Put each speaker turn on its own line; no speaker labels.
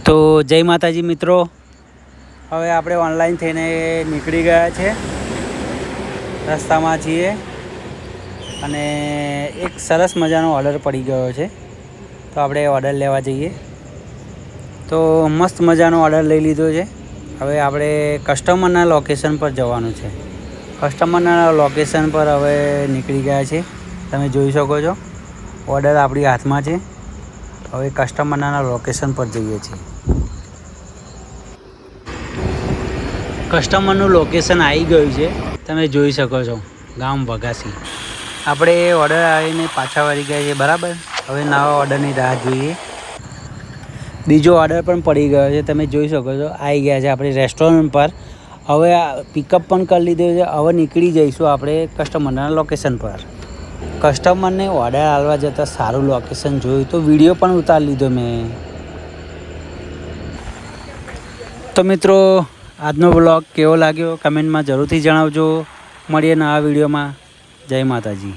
તો જય માતાજી મિત્રો, હવે આપણે ઓનલાઈન થઈને નીકળી ગયા છે, રસ્તામાં છીએ અને એક સરસ મજાનો ઓર્ડર પડી ગયો છે. તો આપણે ઓર્ડર લેવા જઈએ. તો મસ્ત મજાનો ઓર્ડર લઈ લીધો છે. હવે આપણે કસ્ટમરના લોકેશન પર જવાનું છે. કસ્ટમરના લોકેશન પર હવે નીકળી ગયા છે. તમે જોઈ શકો છો ઓર્ડર આપણી હાથમાં છે. હવે કસ્ટમરના લોકેશન પર જઈએ છીએ. કસ્ટમરનું લોકેશન આવી ગયું છે, તમે જોઈ શકો છો, ગામ વઘાસી. આપણે ઓર્ડર આવીને પાછા વળી ગયા છે, બરાબર. હવે નવા ઓર્ડરની રાહ જોઈએ. બીજો ઓર્ડર પણ પડી ગયો છે, તમે જોઈ શકો છો. આવી ગયા છે આપણે રેસ્ટોરન્ટ પર. હવે પિકઅપ પણ કરી લીધો છે. હવે નીકળી જઈશું આપણે કસ્ટમરના લોકેશન પર. કસ્ટમરને ઓર્ડર આપવા જતાં સારું લોકેશન જોયું તો વિડીયો પણ ઉતારી લીધો મેં. તો મિત્રો, આજનો બ્લોગ કેવો લાગ્યો કમેન્ટમાં જરૂરથી જણાવજો. મળીએ નવા વિડીયોમાં. જય માતાજી.